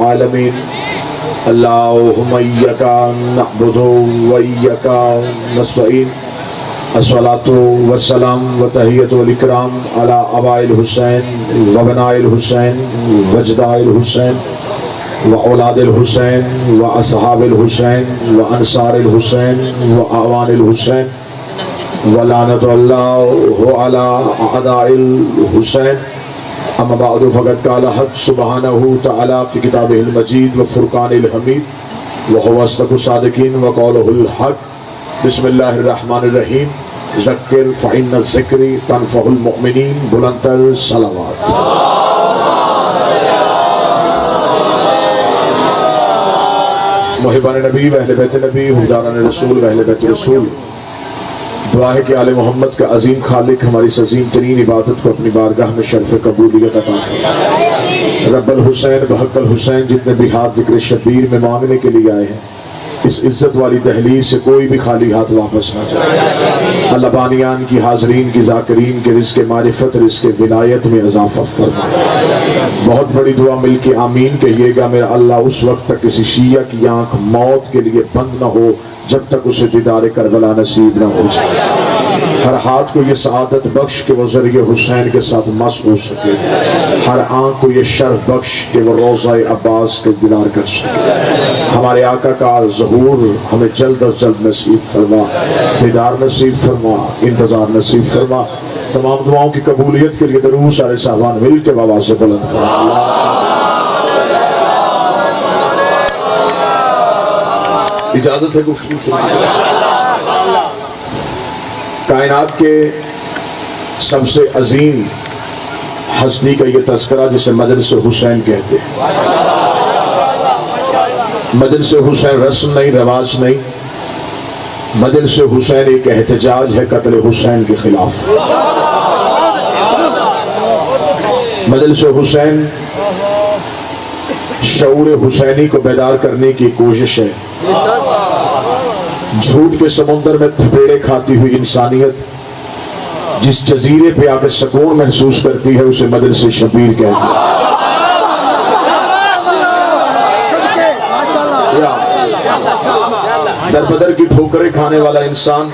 العالمين اللهم إياك نعبد وإياك نستعين الصلاة والسلام وتحية الإكرام على آباء الحسين وبناء الحسين وجداء الحسين وأولاد الحسين وأصحاب الحسين وأنصار الحسين وأعوان الحسين ولعنة الله على أعداء الحسين أما بعد فقد قال حق سبحانه وتعالى في كتابه المجيد وفرقان الحميد وهو أصدق الصادقين وقوله الحق بسم الله الرحمن الرحيم ذکر فإن الذکر تنفع المؤمنین بلندتر صلوات محبان نبی و اہل بیت نبی حجاران رسول و اہل بیت رسول دعا ہے کہ آل محمد کا عظیم خالق ہماری اس عظیم ترین عبادت کو اپنی بارگاہ میں شرف قبولیت عطا فرمائے۔ رب الحسین بحق الحسین جتنے بھی ہاتھ ذکر شبیر میں مانگنے کے لیے آئے ہیں اس عزت والی دہلیز سے کوئی بھی خالی ہاتھ واپس نہ جائے۔ اللہ بانیان کی حاضرین کی ذاکرین کے رزق معرفت رزق ولایت میں اضافہ فرمائے۔ بہت بڑی دعا مل کے آمین کہیے گا میرا اللہ اس وقت تک کسی شیعہ کی آنکھ موت کے لیے بند نہ ہو جب تک اسے دیدار کربلا نصیب نہ ہو سکے۔ ہر ہاتھ کو یہ سعادت بخش کہ وہ ذریعہ حسین کے ساتھ مس ہو سکے، ہر آنکھ کو یہ شرف بخش کہ وہ روضہ عباس کے دیدار کر سکے۔ ہمارے آقا کا ظہور ہمیں جلد از جلد نصیب فرما، دیدار نصیب فرما، انتظار نصیب فرما۔ تمام دعاؤں کی قبولیت کے لیے درود سارے صاحبان مل کے بابا سے بلند کریں۔ اجازت ہے گفتگو شروع۔ کائنات کے سب سے عظیم ہستی کا یہ تذکرہ جسے مجلس حسین کہتے ہیں۔ مجلس حسین رسم نہیں، رواج نہیں، مجلس حسین ایک احتجاج ہے قتل حسین کے خلاف۔ مجلس حسین شعور حسینی کو بیدار کرنے کی کوشش ہے۔ جھوٹ کے سمندر میں تھپیڑے کھاتی ہوئی انسانیت جس جزیرے پہ آ کر سکون محسوس کرتی ہے اسے مجلس شبیر کہتے ہیں۔ در بدر کی ٹھوکریں کھانے والا انسان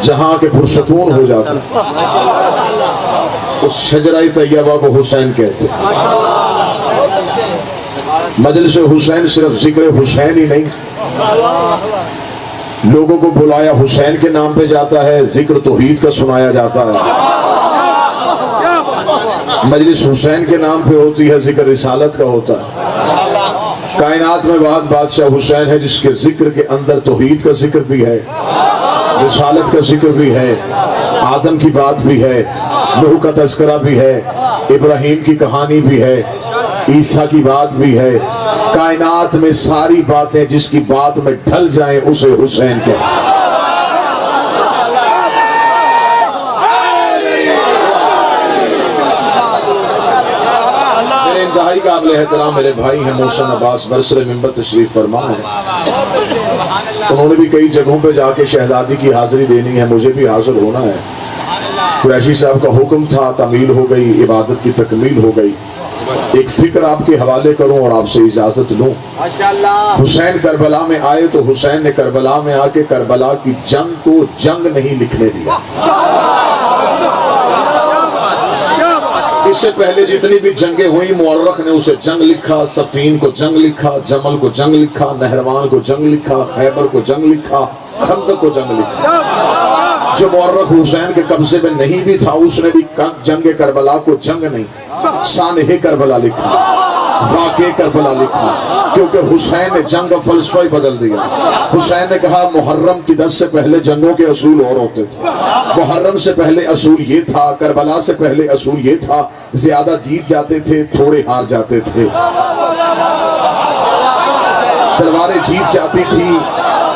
جہاں کے پرسکون ہو جاتا ہے اس شجرہ طیبہ کو حسین کہتے ہیں۔ مجلس حسین صرف ذکر حسین ہی نہیں، لوگوں کو بلایا حسین کے نام پہ جاتا ہے، ذکر توحید کا سنایا جاتا ہے۔ مجلس حسین کے نام پہ ہوتی ہے، ذکر رسالت کا ہوتا ہے۔ کائنات میں واحد بادشاہ حسین ہے جس کے ذکر کے اندر توحید کا ذکر بھی ہے، رسالت کا ذکر بھی ہے، آدم کی بات بھی ہے، نوح کا تذکرہ بھی ہے، ابراہیم کی کہانی بھی ہے، عیسیٰ کی بات بھی ہے۔ کائنات میں ساری باتیں جس کی بات میں ڈھل جائیں اسے حسین کہتے ہیں۔ میرے انتہائی قابل احترام میرے بھائی ہیں محسن عباس برسر ممبر تشریف فرما ہے۔ انہوں نے بھی کئی جگہوں پہ جا کے شہزادی کی حاضری دینی ہے، مجھے بھی حاضر ہونا ہے۔ قریشی صاحب کا حکم تھا، تعمیل ہو گئی، عبادت کی تکمیل ہو گئی۔ ایک فکر آپ کے حوالے کروں اور آپ سے اجازت لوں۔ حسین کربلا میں آئے تو حسین نے کربلا میں آ کے کربلا کی جنگ کو جنگ نہیں لکھنے دیا۔ اس سے پہلے جتنی بھی جنگیں ہوئی مورخ نے اسے جنگ لکھا، صفین کو جنگ لکھا، جمل کو جنگ لکھا، نہروان کو جنگ لکھا، خیبر کو جنگ لکھا، خندق کو جنگ لکھا۔ جو مورخ حسین کے قبضے میں نہیں بھی تھا اس نے بھی جنگ کربلا کو جنگ نہیں، سانحہ کربلا لکھا، واقع کربلا لکھا، کیونکہ حسین نے جنگ کا فلسفہ ہی بدل دیا۔ حسین نے کہا محرم کی 10 سے پہلے جنگوں کے اصول اور ہوتے تھے، محرم سے پہلے اصول یہ تھا، کربلا سے پہلے اصول یہ تھا، زیادہ جیت جاتے تھے تھوڑے ہار جاتے تھے، تلواریں جیت جاتی تھی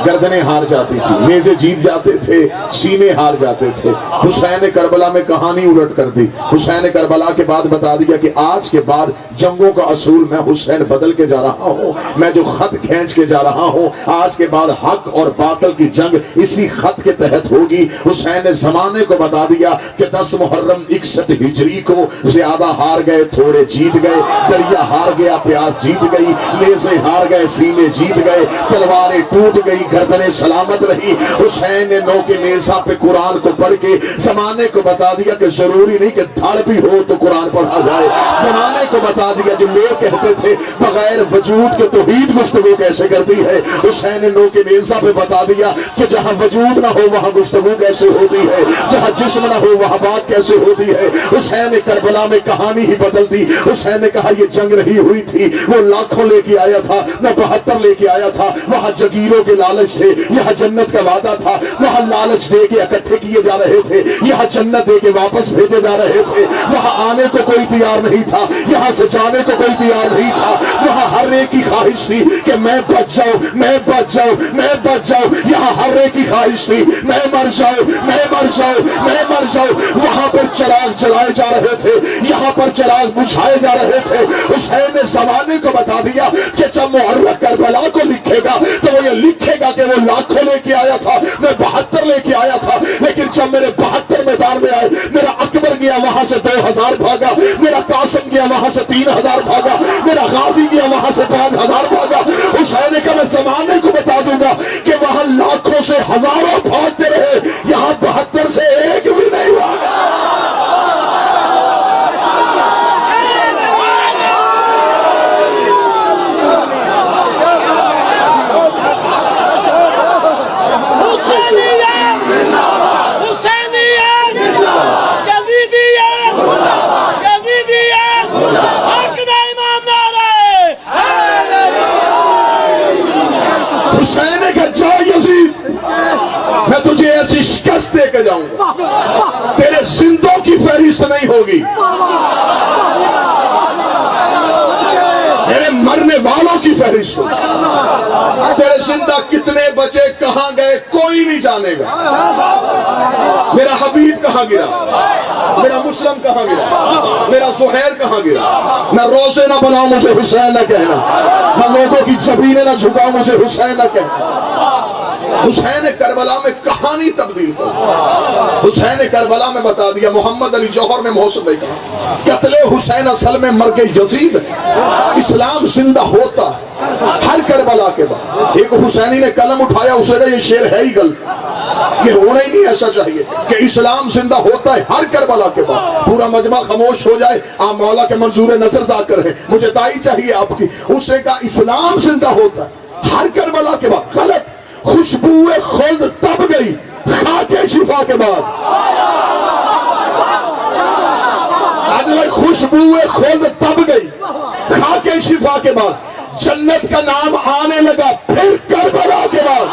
گردنیں ہار جاتی تھی، نیزے جیت جاتے تھے، سینے ہار جاتے تھے۔ حسین کربلا میں کہانی الٹ کر دی۔ حسین کربلا کے بعد بتا دیا کہ آج کے بعد جنگوں کا اصول میں حسین بدل کے جا رہا ہوں، میں جو خط کھینچ کے جا رہا ہوں، آج کے بعد حق اور باطل کی جنگ اسی خط کے تحت ہوگی۔ حسین نے زمانے کو بتا دیا کہ 10 محرم 61 ہجری کو زیادہ ہار گئے تھوڑے جیت گئے، دریا ہار گیا پیاس جیت گئی، نیزے ہار گئے سینے جیت گئے، تلواریں ٹوٹ گئی گردنیں سلامت رہی۔ حسین نے نو کے نیزہ پہ قرآن کو پڑھ کے زمانے کو بتا دیا کہ ضروری نہیں کہ دھڑ بھی ہو تو قرآن پڑھا جائے۔ زمانے کو بتا دیا جو لوگ کہتے تھے بغیر وجود کے توحید گفتگو کیسے کرتی ہے، حسین نے نو کے نیزہ پہ بتا دیا کہ جہاں وجود نہ ہو وہاں گفتگو کیسے ہوتی ہے، جہاں جسم نہ ہو وہاں بات کیسے ہوتی ہے۔ حسین نے کربلا میں کہانی ہی بدل دی۔ حسین نے کہا یہ جنگ نہیں ہوئی تھی، وہ لاکھوں لے کے آیا تھا، میں 72 لے کے آیا تھا۔ وہاں جگیروں کے لالچ تھے، یہاں جنت کا وعدہ تھا۔ وہاں لالچ دے کے اکٹھے کیے جا رہے تھے، یہاں جنت دے کے واپس بھیجے جا رہے تھے۔ وہاں آنے کو کوئی تیار نہیں تھا، یہاں سے جانے کو کوئی تیار نہیں تھا۔ وہاں ہر ایک کی خواہش تھی کہ میں بچ جاؤں، میں بچ جاؤں، میں بچ جاؤں۔ یہاں ہر ایک کی خواہش تھی میں مر جاؤں، میں مر جاؤں، میں مر جاؤں۔ وہاں پر چراغ جلائے جا رہے تھے، یہاں پر چراغ بجھائے جا رہے تھے۔ حسین نے زمانے کو بتا دیا کہ جب مورخ کربلا کو لکھے گا تو وہ یہ لکھے گا کہ وہ لاکھوں لے کے آیا تھا، میں 72 لے کے آیا تھا، لیکن جب میرے 72 میدان میں آئے، میرا اکبر گیا وہاں سے 2000 بھاگا، میرا قاسم گیا وہاں سے 3000 بھاگا، میرا غازی گیا وہاں سے 5000 بھاگا۔ حسین نے کہا میں زمانے کو بتا دوں گا کہ وہاں لاکھوں سے ہزاروں بھاگتے رہے، یہاں 72 سے ایک بھی نہیں بھاگا۔ حسین نے کہا جا یزید، میں تجھے ایسی شکست دے کے جاؤں گا، تیرے زندوں کی فہرست نہیں ہوگی، میرے مرنے والوں کی فہرست ہوگی۔ تیرے زندہ کتنے بچے کہاں گئے کوئی نہیں جانے گا۔ میرا حبیب کہاں گرا، میرا مسلم کہاں گرا، میرا سہیر کہاں گرا۔ نہ روزے نہ بناؤ مجھے حسین نہ کہنا، نہ لوگوں کی زبینیں نہ جھکاؤ مجھے حسین نہ کہنا۔ حسین کربلا میں کہانی تبدیل ہو۔ حسین کربلا میں بتا دیا، محمد علی جوہر نے محسن نہیں کہا قتل حسین اصل میں مرگ یزید، اسلام زندہ ہوتا ہر کربلا کے بعد۔ ایک حسینی نے قلم اٹھایا، اسے کہا یہ شعر ہے ہی غلط، یہ ہونا ہی نہیں ایسا چاہیے کہ اسلام زندہ ہوتا ہے ہر کربلا کے بعد۔ پورا مجمع خاموش ہو جائے، آپ مولا کے منظور نظر ذاکر ہیں، مجھے دائی چاہیے آپ کی۔ اس نے کہا اسلام زندہ ہوتا ہے ہر کربلا کے بعد، غلط۔ خوشبو خلد تب گئی خاک شفا کے بعد، خوشبو خلد تب گئی خاک شفا کے بعد۔ جنت کا نام آنے لگا پھر کربلا کے بعد۔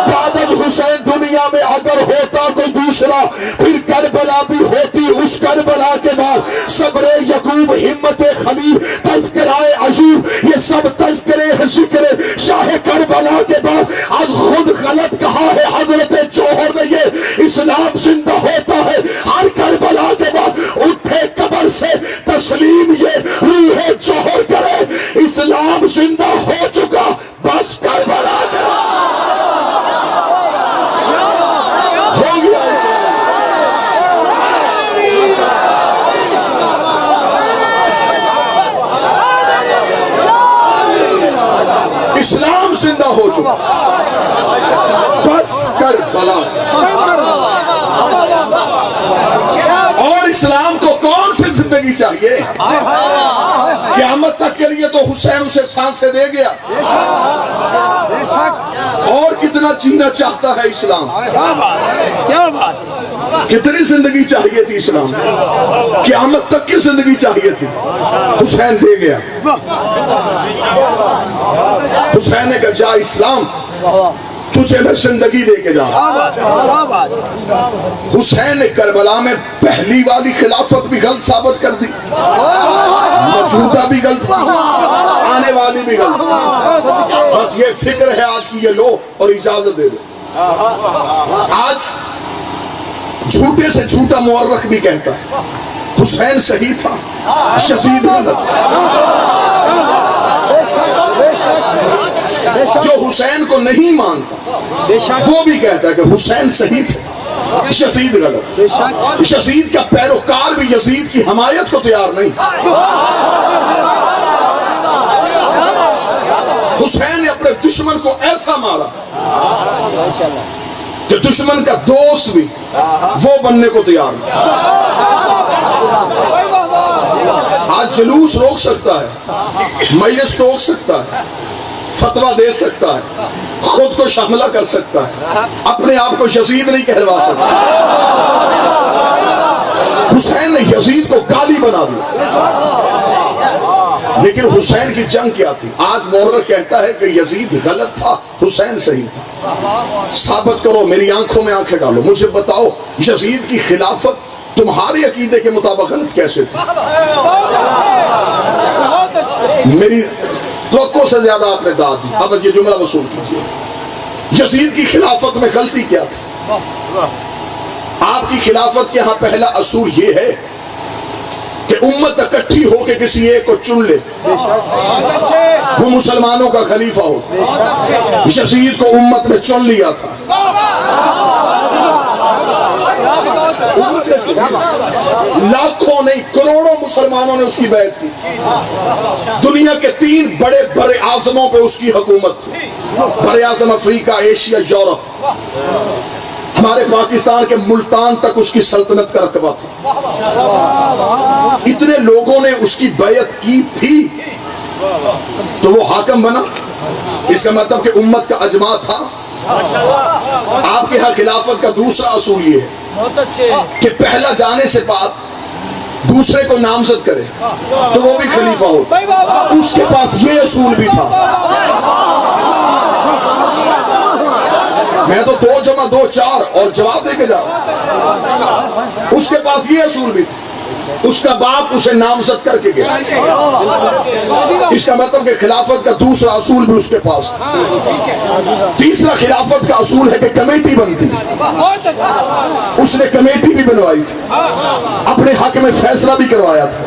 بعد حسین دنیا میں اگر ہوتا کوئی دوسرا پھر کربلا بھی ہوتی اس کربلا کے بعد۔ صبر یعقوب، ہمت خلیل، تذکرہ عجیب، یہ سب تذکرے ہیں ذکر شاہ کربلا کے بعد۔ آج خود غلط کہا ہے حضرت جوہر نے، یہ اسلام زندہ ہوتا ہے ہر کربلا کے بعد۔ اٹھے قبر سے تسلیم یہ روح جوہر کرے، اسلام زندہ ہو چکا بس کربلا کرا ہو گیا۔ اسلام زندہ ہو چکا بس کربلا۔ اور اسلام کو کون سی زندگی چاہیے؟ قیامت تک کے لیے تو حسین اسے سانسیں دے گیا، اور کتنا جینا چاہتا ہے اسلام؟ کیا بات ہے، کتنی زندگی چاہیے تھی اسلام، قیامت تک کی زندگی چاہیے تھی، حسین دے گیا۔ حسین نے کہا جا اسلام تجھے میں زندگی دے کے جاؤں۔ حسین نے کربلا میں پہلی والی خلافت بھی غلط ثابت کر دی، موجودہ بھی غلط، آنے والی بھی غلط۔ بس یہ فکر ہے آج کی، یہ لو اور اجازت دے دو۔ آج جھوٹے سے جھوٹا مورخ بھی کہتا ہے حسین صحیح تھا، یزید غلط تھا۔ جو حسین کو نہیں مانتا وہ بھی کہتا ہے کہ حسین صحیح تھا، یزید غلط۔ یزید کا پیروکار بھی یزید کی حمایت کو تیار نہیں۔ حسین نے اپنے دشمن کو ایسا مارا کہ دشمن کا دوست بھی وہ بننے کو تیار نہیں۔ آج جلوس روک سکتا ہے، مجلس توڑ سکتا ہے، فتویٰ دے سکتا ہے، خود کو شاملہ کر سکتا ہے، اپنے آپ کو یزید نہیں کہلوا سکتا۔ حسین نے یزید کو گالی بنا دیا، لیکن حسین کی جنگ کیا تھی؟ آج مورخ کہتا ہے کہ یزید غلط تھا، حسین صحیح تھا۔ ثابت کرو، میری آنکھوں میں آنکھیں ڈالو، مجھے بتاؤ یزید کی خلافت تمہارے عقیدے کے مطابق غلط کیسے تھی؟ میری توقع سے زیادہ آپ نے داد دی، اب یہ جملہ وصول کیجیے۔ یزید کی خلافت میں غلطی کیا تھی؟ آپ کی خلافت کے ہاں پہلا اصول یہ ہے کہ امت اکٹھی ہو کے کسی ایک کو چن لے، وہ مسلمانوں کا خلیفہ ہو۔ یزید کو امت میں چن لیا تھا، لاکھوں نہیں کروڑوں مسلمانوں نے اس کی بیعت کی۔ دنیا کے 3 بڑے بر اعظموں پہ اس کی حکومت تھی، بر اعظم افریقہ، ایشیا، یورپ۔ ہمارے پاکستان کے ملتان تک اس کی سلطنت کا رقبہ تھا۔ اتنے لوگوں نے اس کی بیعت کی تھی تو وہ حاکم بنا، اس کا مطلب کہ امت کا اجماع تھا۔ آپ کے ہاں خلافت کا دوسرا اصول یہ ہے کہ پہلا جانے سے بعد دوسرے کو نامزد کرے تو وہ بھی خلیفہ ہو۔ اس کے پاس یہ اصول بھی تھا، میں تو 2 جمع 2 4 اور جواب دے کے جاؤ۔ اس کے پاس یہ اصول بھی تھا، اس کا باپ اسے نامزد کر کے گیا۔ اس کا مطلب کہ خلافت کا دوسرا اصول بھی اس کے پاس تھا۔ تیسرا خلافت کا اصول ہے کہ کمیٹی بنتی، اس نے کمیٹی بھی بنوائی تھی، اپنے حق میں فیصلہ بھی کروایا تھا۔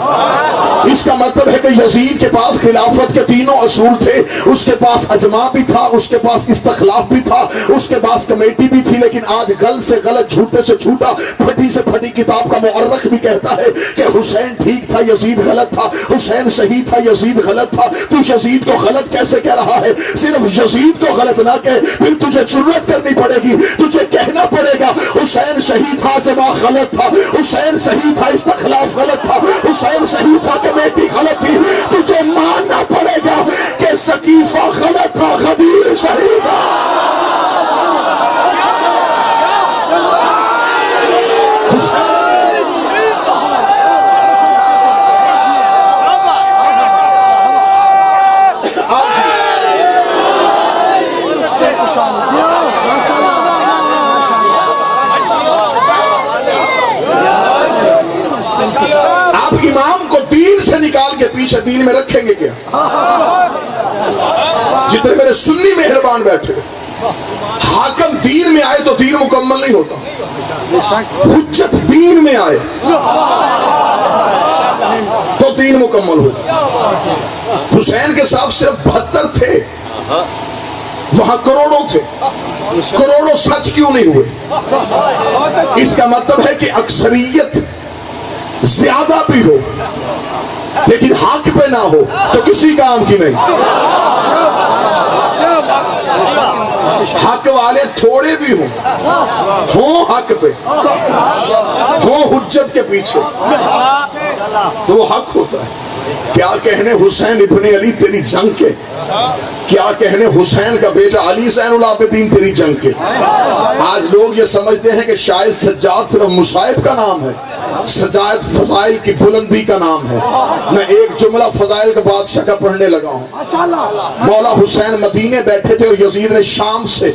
اس کا مطلب ہے کہ یزید کے پاس خلافت کے تینوں اصول تھے، اس کے پاس اجماع بھی تھا، اس کے پاس استخلاف بھی تھا، اس کے پاس کمیٹی بھی تھی۔ لیکن آج غلط سے غلط، جھوٹے سے جھوٹا، پھٹی سے پھٹی کتاب کا مورخ بھی کہتا ہے کہ حسین ٹھیک تھا، یزید غلط تھا، حسین صحیح تھا، یزید غلط تھا۔ تو یزید کو غلط کیسے کہہ رہا ہے؟ صرف یزید کو غلط نہ کہے، پھر تجھے جرأت کرنی پڑے گی، تجھے کہنا پڑے گا حسین صحیح تھا، جماع غلط تھا، حسین صحیح تھا، استخلاف غلط تھا، حسین صحیح تھا، کمیٹی غلط تھی۔ تجھے ماننا پڑے گا کہ سقیفہ غلط تھا، غدیر صحیح تھا۔ امام کو دین سے نکال کے پیچھے دین میں رکھیں گے کیا؟ جتنے میرے سنی مہربان بیٹھے، حاکم دین میں آئے تو دین مکمل نہیں ہوتا، حجت دین میں آئے تو دین مکمل ہوتا۔ حسین کے ساتھ صرف 72 تھے، وہاں کروڑوں تھے، کروڑوں سچ کیوں نہیں ہوئے؟ اس کا مطلب ہے کہ اکثریت زیادہ بھی ہو لیکن حق پہ نہ ہو تو کسی کام کی نہیں۔ حق والے تھوڑے بھی ہوں حق پہ، ہوں حجت کے پیچھے تو وہ حق ہوتا ہے۔ کیا کہنے حسین ابن علی تیری جنگ کے، کیا کہنے حسین کا بیٹا علی زین العابدین تیری جنگ کے۔ آج لوگ یہ سمجھتے ہیں کہ شاید سجاد صرف مصائب کا نام ہے، سجاد فضائل کی بلندی کا نام ہے۔ میں ایک جملہ فضائل کا بادشاہ کا پڑھنے لگا ہوں۔ مولا حسین مدینے بیٹھے تھے اور یزید نے شام سے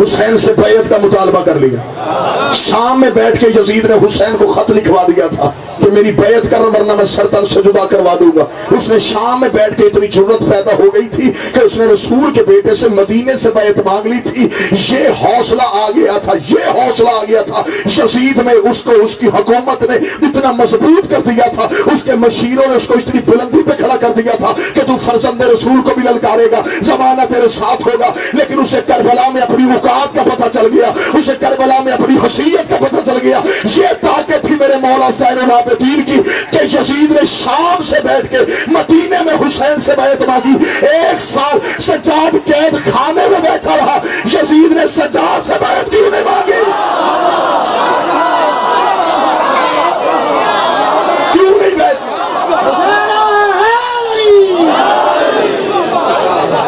حسین سے بیعت کا مطالبہ کر لیا۔ شام میں بیٹھ کے یزید نے حسین کو خط لکھوا دیا تھا، کہ میری بیعت کر ورنہ میں سر تن سے جدا کروا دوں گا. اس نے شام میں بیٹھ کے اتنی جرت پیدا ہو گئی تھی کہ اس نے رسول کے بیٹے سے مدینے سے بیعت مانگ لی تھی. یہ حوصلہ آ گیا تھا, یہ حوصلہ آ گیا تھا یزید میں. اس کو اس کی حکومت نے اتنا مضبوط کر دیا تھا, اس کے مشیروں نے اس کو اتنی بلندی پہ کھڑا کر دیا تھا کہ تو فرزند رسول کو بھی للکارے گا, زمانہ تیرے ساتھ ہوگا. لیکن اسے کربلا میں اپنی اوقات کا پتہ چل گیا, اسے کربلا میں اپنی حیثیت کا پتہ چل گیا. یہ طاقت تھی میرے مولا زین العابدین کی کہ یزید نے شام سے بیٹھ کے مدینے میں حسین سے بیعت مانگی. 1 سال سجاد قید خانے میں بیٹھا رہا, یزید نے سجاد سے بیعت کیوں نہیں مانگی؟ کیوں نہیں بیعت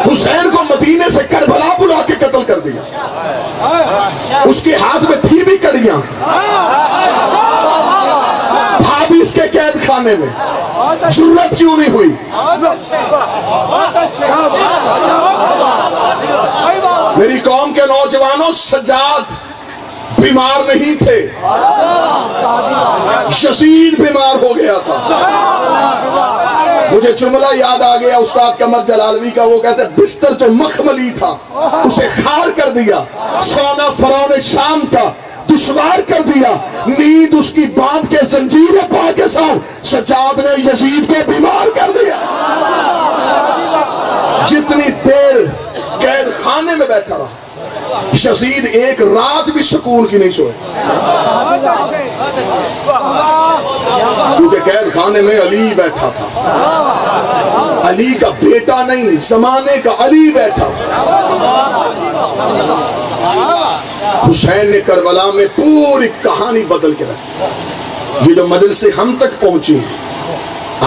حسین کو مدینے سے کربلا بلا کے قتل کر دیا. اس کے ہاتھ میں تھی بھی کڑیاں, تھا بھی اس کے قید خانے میں. جرت کیوں نہیں ہوئی؟ میری قوم کے نوجوانوں, سجاد بیمار نہیں تھے, یزید بیمار ہو گیا تھا. مجھے جملہ یاد آ گیا استاد قمر جلالوی کا, وہ کہتے ہیں بستر جو مخملی تھا اسے خار کر دیا, سونا فرعون شام تھا دشوار کر دیا, نیند اس کی باندھ کے زنجیر پا کے ساتھ سجاد نے یزید کو بیمار کر دیا. جتنی دیر قید خانے میں بیٹھا رہا یزید ایک رات بھی سکون کی نہیں سوئے, کیونکہ قید خانے میں علی بیٹھا تھا. علی کا بیٹا نہیں, زمانے کا علی بیٹھا تھا. حسین نے کربلا میں پوری کہانی بدل کے رکھی. یہ جو مجلس سے ہم تک پہنچی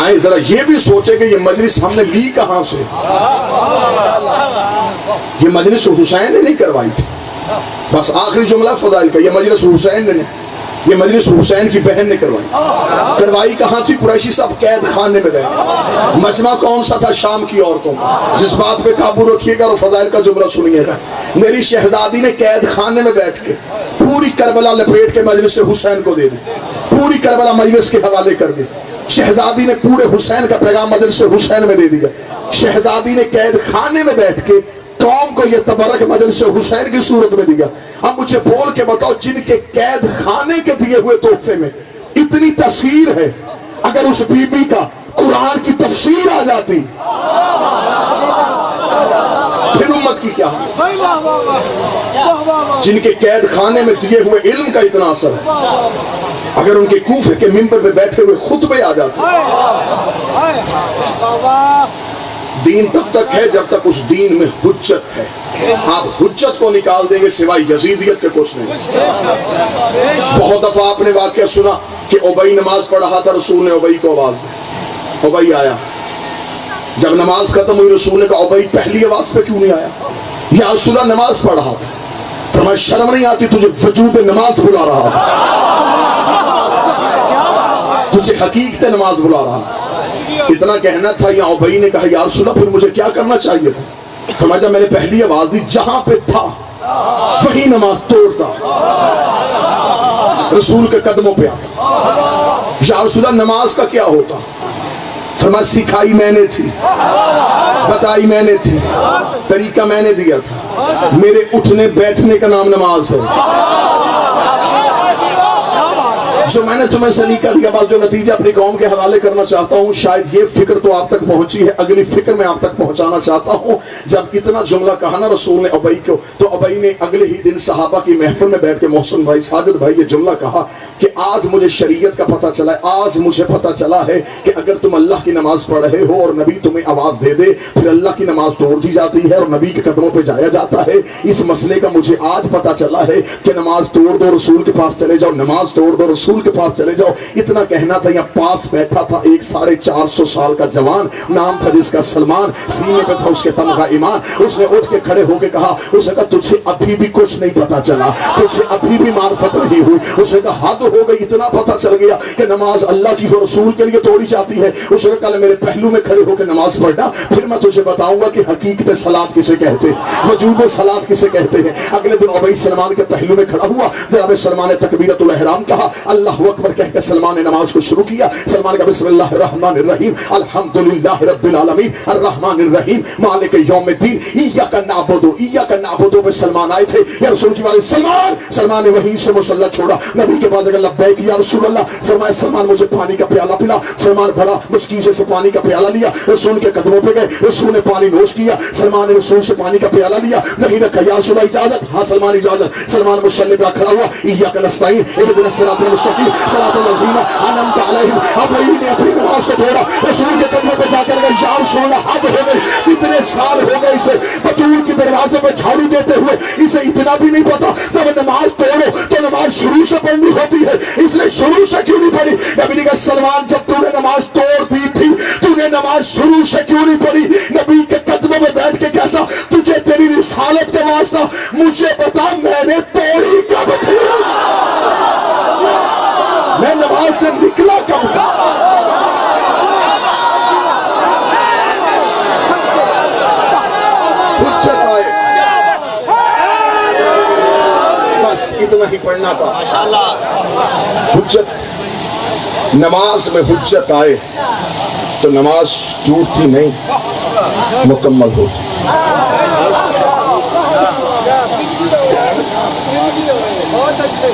آئیں ذرا یہ بھی سوچے کہ یہ مجلس ہم نے لی کہاں سے. یہ مجلس حسین نے نہیں کروائی تھی. بس آخری جملہ فضائل کا, یہ مجلس حسین نے, یہ مجلس حسین کی بہن نے کروائی. کروائی کہاں تھی؟ قریشی صاحب قید خانے میں گئے. مجمع کون سا تھا؟ شام کی عورتوں. جس بات پہ قابو رکھیے گا اور فضائل کا جملہ سنیے گا. میری شہزادی نے قید خانے میں بیٹھ کے پوری کربلا لپیٹ کے مجلس حسین کو دے دی, پوری کربلا مجلس کے حوالے کر دی. شہزادی نے پورے حسین کا پیغام مجلس حسین میں دے دیا. شہزادی نے قید خانے میں بیٹھ کے قوم کو یہ تبرک مجلس حسین کی صورت میں دیا. اب مجھے بول کے بتاؤ, جن کے قید خانے کے دیے ہوئے تحفے میں اتنی تصویر ہے, اگر اس بی بی کا قرآن کی تفسیر آ جاتی پھر امت کی کیا؟ جن کے قید خانے میں دیے ہوئے علم کا اتنا اثر ہے, اگر ان کے کوفے کے ممبر پہ بیٹھے ہوئے خطبے آ جاتے. دین تب تک ہے جب تک اس دین میں حجت ہے. آپ حجت کو نکال دیں گے سوائے یزیدیت کے کچھ نہیں. بہت دفعہ آپ نے واقعہ سنا کہ ابئی نماز پڑھ رہا تھا, رسول نے ابئی کو آواز دی. ابئی آیا, جب نماز ختم ہوئی رسول نے کہا ابئی پہلی آواز پہ کیوں نہیں آیا؟ یا رسول اللہ نماز پڑھ رہا تھا. فرمایا شرم نہیں آتی تجھے وجود نماز بلا رہا تھا, تجھے حقیقت نماز بلا رہا تھا. اتنا کہنا تھا, یا ابئی نے کہا یا رسول اللہ پھر مجھے کیا کرنا چاہیے تھا؟ فرمایا جب میں نے پہلی آواز دی جہاں پہ تھا وہی نماز توڑتا, رسول کے قدموں پہ آتا. یا رسول اللہ نماز کا کیا ہوتا؟ فرمایا سکھائی میں نے تھی, بتائی میں نے تھی, طریقہ میں نے دیا تھا. میرے اٹھنے بیٹھنے کا نام نماز ہے. جو میں نے تمہیں سلیقہ دیا, بات جو نتیجہ اپنی قوم کے حوالے کرنا چاہتا ہوں, شاید یہ فکر تو آپ تک پہنچی ہے, اگلی فکر میں آپ تک پہنچانا چاہتا ہوں. جب اتنا جملہ کہا نا رسول نے ابئی کو, تو ابئی نے اگلے ہی دن صحابہ کی محفل میں بیٹھ کے محسن بھائی, ساجد بھائی, یہ جملہ کہا کہ آج مجھے شریعت کا پتہ چلا ہے, آج مجھے پتہ چلا ہے کہ اگر تم اللہ کی نماز پڑھ رہے ہو اور نبی تمہیں آواز دے دے, پھر اللہ کی نماز توڑ دی جاتی ہے اور نبی کے قدموں پہ جایا جاتا ہے. اس مسئلے کا مجھے آج پتہ چلا ہے کہ نماز توڑ دو, رسول کے پاس چلے جاؤ, نماز توڑ دو, رسول کے پاس چلے جاؤ. اتنا کہنا تھا, یا پاس بیٹھا تھا ایک 450 سال کا جوان, نام تھا جس کا سلمان, سینے پہ تھا اس کے تمغہ ایمان. اس نے اٹھ کے کھڑے ہو کے کہا, اس نے کہا تجھے ابھی بھی کچھ نہیں پتا چلا, تجھے ابھی بھی معرفت نہیں ہوئی. اس نے کہا حد ہو گئی, اتنا پتہ چل گیا کہ نماز اللہ کی ہو, رسول کے لیے توڑی جاتی ہے. اس نے کہا میرے پہلو میں کھڑے ہو کے نماز پڑھنا, پھر میں تجھے بتاؤں گا کہ حقیقت صلاۃ کسے کہتے ہیں, وجود صلاۃ کسے کہتے ہیں. اگلے دن ابی سلمان کے پہلو میں کھڑا ہوا. جناب سلمان نے تکبیرۃ الاحرام کہا, اللہ اکبر کہہ کے سلمان نے نماز کو شروع کیا. سلمان کا بسم اللہ الرحمن الرحیم الحمدللہ رب العالمین الرحمن الرحیم مالک یوم الدین ایاک نعبد پہ سلمان آئے تھے. یا رسول کی بات, سلمان نے وہیں سے مصلی چھوڑا. نبی کے بعد اللہ لبیک یا رسول اللہ. فرمایا سلمان مجھے پانی کا پیالہ پلا. سلمان بڑا مشکل سے پانی کا پیالہ لیا, رسول کے قدموں پہ گئے, رسول نے پانی نوش کیا. سلمان نے رسول سے پانی کا پیالہ لیا, نہیں رکھا. یا رسول اللہ اجازت, ہاں سلمان اجازت. سلمان مصلی پہ کھڑا ہوا, ایاک نستعین اہدنا الصراط المستقیم صراط الذین انعمت علیہم. اب وہی نے اپنی نماز کو توڑا, رسول کے قدموں پہ جا کر گئے, یا رسول اللہ حد ہو گئی, اتنے سال ہو گئے اسے بطول کے دروازے پہ جھاڑو دیتے ہوئے, اسے اتنا بھی نہیں پتا جب نماز توڑو تو نماز شروع سے پڑھنی ہوتی ہے, اس نے شروع سے کیوں نہیں پڑھی. نبی نے کہا سلمان جب تو نے نماز توڑ دی تھی تو نے نماز شروع سے کیوں نہیں پڑھی. نبی کے قدموں میں بیٹھ کے کہتا تجھے تیری رسالت کا واسطہ مجھے بتا میں نے توڑی کب تھی, میں نماز سے نکلا کب تھا. حجت آئے, بس اتنا ہی پڑھنا تھا. حجت, نماز میں حجت آئے تو نماز ٹوٹتی نہیں, مکمل ہوتی.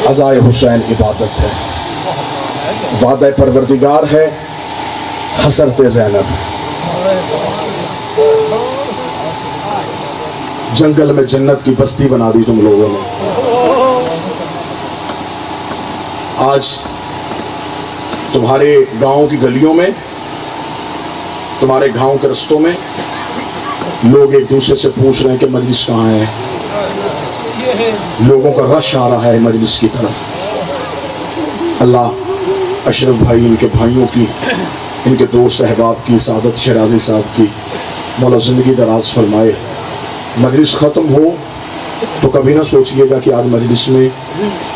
عزائے حسین عبادت ہے, وعدہ پروردگار ہے, حضرت زینب. جنگل میں جنت کی بستی بنا دی تم لوگوں نے. آج تمہارے گاؤں کی گلیوں میں, تمہارے گاؤں کے رستوں میں لوگ ایک دوسرے سے پوچھ رہے ہیں کہ مجلس کہاں ہے. لوگوں کا رش آ رہا ہے مجلس کی طرف. اللہ اشرف بھائی, ان کے بھائیوں کی, ان کے دوست احباب کی, سعادت شرازی صاحب کی مولا زندگی دراز فرمائے. مجلس ختم ہو تو کبھی نہ سوچئے گا کہ آج مجلس میں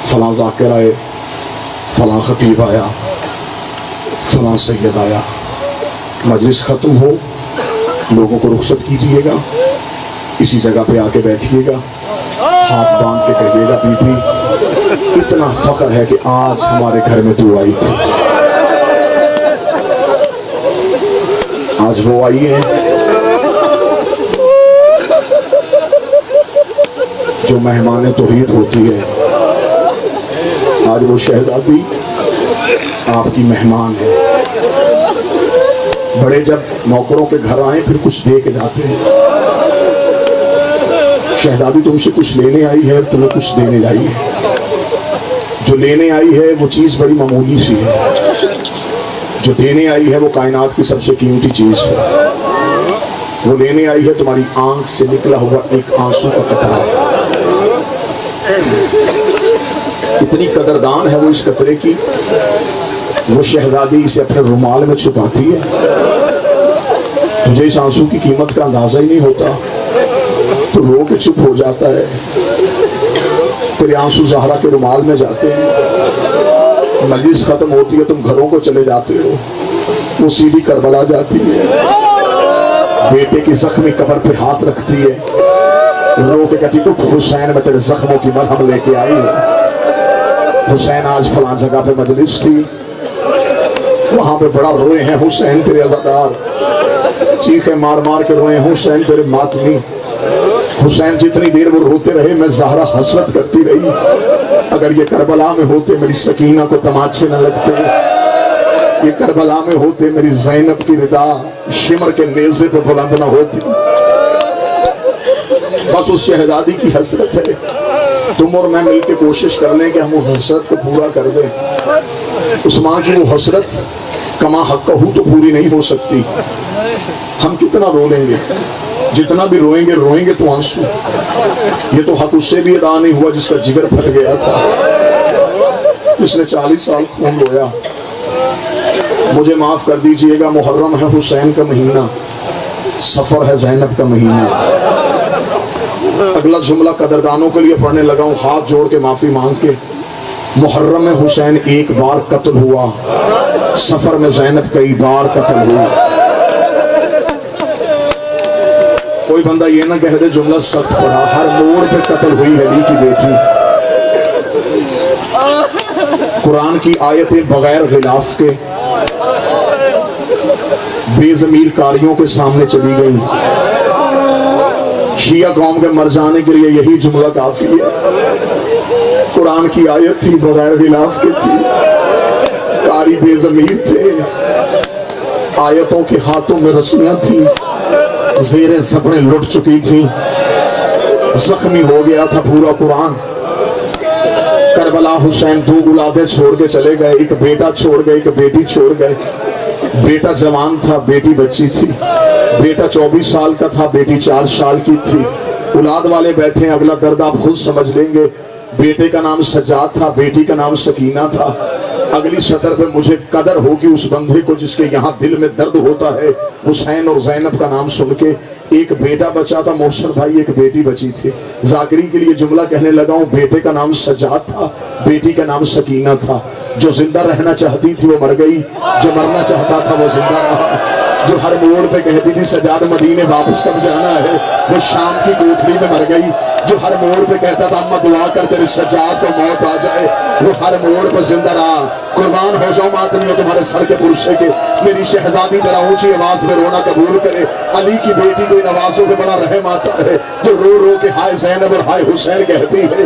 فلاں ذاکر آئے, فلاں خطیب آیا, فلاں سید آیا. مجلس ختم ہو, لوگوں کو رخصت کیجئے گا, اسی جگہ پہ آ کے بیٹھیے گا, ہاتھ باندھ کے کہیے گا بی بی اتنا فخر ہے کہ آج ہمارے گھر میں تو آئی تھی. آج وہ آئی ہے جو مہمان توحید ہوتی ہے. آج وہ شہزادی آپ کی مہمان ہے. بڑے جب نوکروں کے گھر آئیں پھر کچھ دے کے جاتے ہیں. شہزادی تم سے کچھ لینے آئی ہے, تمہیں کچھ دینے آئی ہے. جو لینے آئی ہے وہ چیز بڑی معمولی سی ہے, جو دینے آئی ہے وہ کائنات کی سب سے قیمتی چیز ہے. وہ لینے آئی ہے تمہاری آنکھ سے نکلا ہوا ایک آنسو کا قطرہ. اتنی قدردان ہے وہ اس قطرے کی, وہ شہزادی اسے اپنے رومال میں چھپاتی ہے. تجھے اس آنسو کی قیمت کا اندازہ ہی نہیں ہوتا تو رو کے چپ ہو جاتا ہے. تیرے آنسو زہرا کے رومال میں جاتے ہیں. مجلس ختم ہوتی ہے, تم گھروں کو چلے جاتے ہو, وہ سیدھی کربلا جاتی ہے, بیٹے کی زخمی قبر پہ ہاتھ رکھتی ہے, رو کے کہتی اٹھ حسین میں تیرے زخموں کی مرہم لے کے آئی ہوں. حسین آج فلاں جگہ پہ مجلس تھی, وہاں پہ بڑا روئے ہیں حسین تیرے عزادار, چیخیں مار مار کے روئے ہیں حسین تیرے ماتمی. حسین جتنی دیر وہ روتے رہے میں زہرا حسرت کرتی رہی, اگر یہ کربلا میں ہوتے میری سکینہ کو تماچے نہ لگتے, یہ کربلا میں ہوتے میری زینب کی ردا شمر کے نیزے پہ بلند نہ ہوتی. بس اس شہزادی کی حسرت ہے, تم اور میں مل کے کوشش کر لیں کہ ہم وہ حسرت کو پورا کر دیں. اس ماں کی وہ حسرت کما حق ہو تو پوری نہیں ہو سکتی. ہم کتنا رو لیں گے, جتنا بھی روئیں گے تو آنسو. یہ تو حق اس سے بھی ادا نہیں ہوا جس کا جگر پھٹ گیا تھا, جس نے 40 سال خون رویا. مجھے معاف کر دیجئے گا, محرم ہے حسین کا مہینہ, سفر ہے زینب کا مہینہ. اگلا جملہ قدردانوں کے لیے پڑھنے لگا ہوں, ہاتھ جوڑ کے معافی مانگ کے. محرم میں حسین ایک بار قتل ہوا، سفر میں زینب کئی بار قتل ہوا۔ کوئی بندہ یہ نہ کہہ دے جملہ سخت پڑا، ہر موڑ پہ قتل ہوئی علی کی بیٹی۔ قرآن کی آیتیں بغیر غلاف کے بے ضمیر کاریوں کے سامنے چلی گئی۔ شیعہ قوم کے مر جانے کے لیے یہی جملہ کافی ہے۔ قرآن کی آیت تھی، بغیر غلاف کے تھی، کاری بے ضمیر تھے، آیتوں کے ہاتھوں میں رسیاں تھیں، زیر زبریں لٹ چکی تھیں، زخمی ہو گیا تھا پورا قرآن۔ کربلا حسین دو اولادیں چھوڑ کے چلے گئے، ایک بیٹا چھوڑ گئے، ایک بیٹی چھوڑ گئے۔ بیٹا جوان تھا، بیٹی بچی تھی۔ بیٹا 24 سال کا تھا، بیٹی 4 سال کی تھی۔ اولاد والے بیٹھے ہیں، اگلا درد آپ خود سمجھ لیں گے۔ بیٹے کا نام سجاد تھا، بیٹی کا نام سکینہ تھا۔ اگلی سطر پہ مجھے قدر ہوگی اس بندے کو جس کے یہاں دل میں درد ہوتا ہے حسین اور زینب کا نام سن کے۔ ایک بیٹا بچا تھا محسن بھائی، ایک بیٹی بچی تھی۔ ذاکری کے لیے جملہ کہنے لگا ہوں، بیٹے کا نام سجاد تھا، بیٹی کا نام سکینہ تھا۔ جو زندہ رہنا چاہتی تھی وہ مر گئی، جو مرنا چاہتا تھا وہ زندہ رہا۔ جو ہر موڑ پہ کہتی تھی سجاد مدینے واپس کب جانا ہے، وہ شام کی کوٹھڑی میں مر گئی۔ جو ہر موڑ پہ کہتا تھا اماں دعا کر تیرے سجاد کو موت آ جائے، وہ ہر موڑ پہ زندہ رہا۔ قربان ہو جاؤ ماتمیوں تمہارے سر کے پرشے کے، میری شہزادی ذرا اونچی آواز میں رونا قبول کرے۔ علی کی بیٹی کو ان آوازوں پہ بڑا رحم آتا ہے، جو رو رو کے ہائے زینب اور ہائے حسین کہتی ہے۔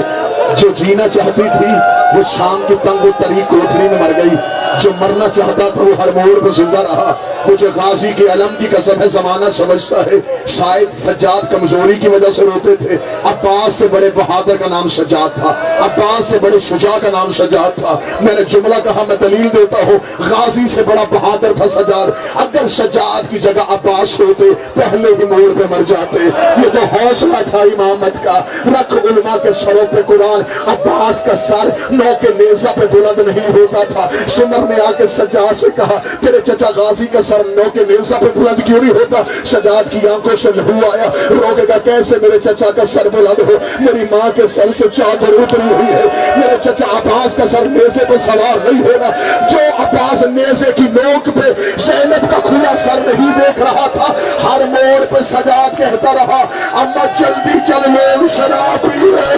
جو جینا چاہتی تھی وہ شام کی تنگ و تریک کوٹھڑی میں مر گئی، جو مرنا چاہتا تھا وہ ہر موڑ پہ زندہ رہا۔ مجھے غازی کے علم کی قسم ہے، زمانہ سمجھتا ہے شاید سجاد کمزوری کی وجہ سے روتے تھے۔ عباس سے بڑے بہادر کا نام سجاد تھا، عباس سے بڑے شجاع کا نام سجاد تھا۔ میں نے جملہ کہا، میں دلیل دیتا ہوں، غازی سے بڑا بہادر تھا سجاد۔ اگر سجاد کی جگہ عباس ہوتے پہلے ہی موڑ پہ مر جاتے۔ یہ تو حوصلہ تھا امامت کا، رکھ علماء کے سروں پہ قرآن۔ عباس کا سر نو کے نیزہ پہ بلند نہیں ہوتا تھا۔ سمر نے آ کے سجاد سے کہا، تیرے چچا غازی کا سر نو کے نیزہ پہ بلند کیوں نہیں ہوتا؟ سجاد کی آنکھوں سے لہو آیا، روکے گا کیسے میرے چچا کا سر بلند ہو؟ میری ماں کے سر سے چادر اتری ہوئی ہے، میرے چچا عباس کا سر نیزے پہ سوار نہیں ہونا۔ جو عباس نیزے کی نوک پہ زینب کا کھلا سر نہیں دیکھ رہا تھا، ہر موڑ پہ سجاد کہتا رہا، اماں جلدی چل لوگ شراب پی رہے،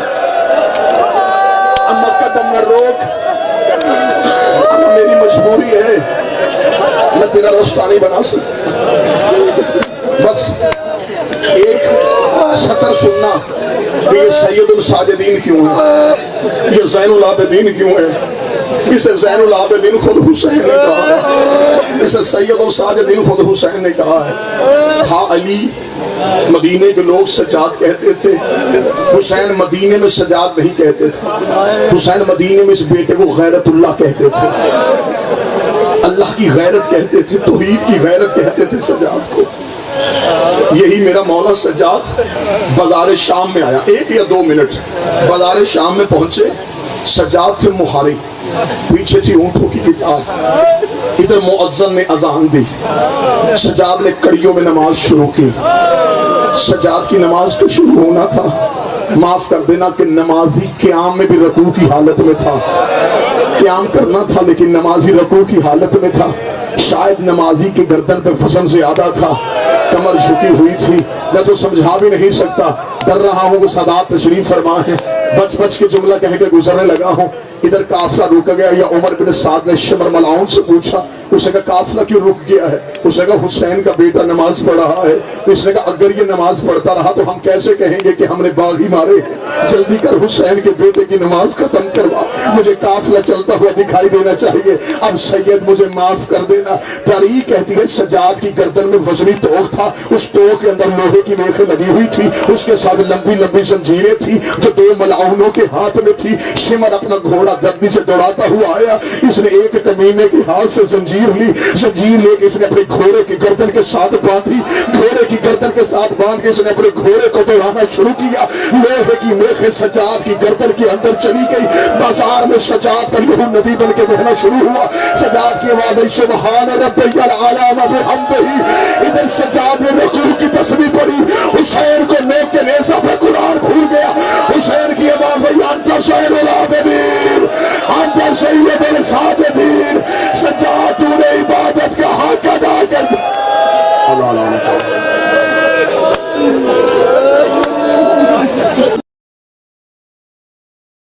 اماں قدم نہ روک، اماں میری مجبوری ہے، میں تیرا رستہ نہیں بنا سکتا۔ بس ایک سطر سننا کہ یہ سید الساجدین کیوں ہے، یہ زین العابدین کیوں ہے۔ اسے زین العابدین خود حسین نے کہا ہے، اسے سید الساجدین خود حسین نے کہا ہے۔ تھا علی، مدینے کے لوگ سجاد کہتے تھے، حسین مدینے میں سجاد نہیں کہتے تھے، حسین مدینے میں اس بیٹے کو غیرت اللہ کہتے تھے، اللہ کی غیرت کہتے تھے، توحید کی غیرت کہتے تھے سجاد کو۔ یہی میرا مولا سجاد بازار شام میں آیا، 1 یا 2 منٹ بازار شام میں پہنچے۔ سجاد تھے محاری، پیچھے تھی اونٹوں کی کتاب، ادھر مؤذن نے اذان دی، سجاد نے کڑیوں میں نماز شروع کی۔ سجاد کی نماز کا شروع ہونا تھا، معاف کر دینا کہ نمازی قیام میں بھی رکوع کی حالت میں تھا، قیام کرنا تھا لیکن نمازی رکوع کی حالت میں تھا۔ شاید نمازی کی گردن پہ وزن زیادہ تھا، کمر جھکی ہوئی تھی، میں تو سمجھا بھی نہیں سکتا، ڈر رہا ہوں کہ سادات تشریف فرما ہے، بچ بچ کے جملہ کہہ کے گزرنے لگا ہوں۔ ادھر قافلہ رک گیا، یا عمر بن سعد نے شمر ملعون سے پوچھا، اس نے کہا قافلہ کیوں رک گیا ہے؟ اس نے کہا حسین کا بیٹا نماز پڑھ رہا ہے۔ اس نے کہا اگر یہ نماز پڑھتا رہا تو ہم کیسے کہیں گے کہ ہم نے باغی مارے ہیں؟ جلدی کر حسین کے بیٹے کی نماز ختم کروا، مجھے قافلہ چلتا ہوا دکھائی دینا چاہیے، اب سید مجھے معاف کر دینا۔ تاریخ کہتی ہے سجاد کی گردن میں وزنی توق تھا، اس توق کے اندر لوہے کی میخیں لگی ہوئی تھی، اس کے ساتھ لمبی لمبی زنجیریں تھی جو 2 ملعونوں کے ہاتھ میں تھی۔ شمر اپنا گھوڑا جلدی سے دوڑاتا ہوا آیا، اس نے ایک کمینے کے ہاتھ سے زنجیر لی، زنجیر لے کے اس نے اپنے گھوڑے کی گردن کے ساتھ باندھی، گھوڑے کی گردن کے ساتھ باندھ کے اس نے اپنے گھوڑے کو دوڑانا شروع کیا۔ لوہے کی میخیں سجاد کی گردن کے اندر چلی گئی، بازار میں سجاد کا لہو ندی بن کے بہنا شروع ہوا۔ سجاد کی آواز آئی سبحان ربی الاعلی و بحمدہ، ادھر سجاد نے رکوع کی تسبیح پڑھی، حسین کو نیک کے نیزہ پہ قرآن کھول گیا، حسین کی آواز آئی انت زین العابدین انت سید الصادق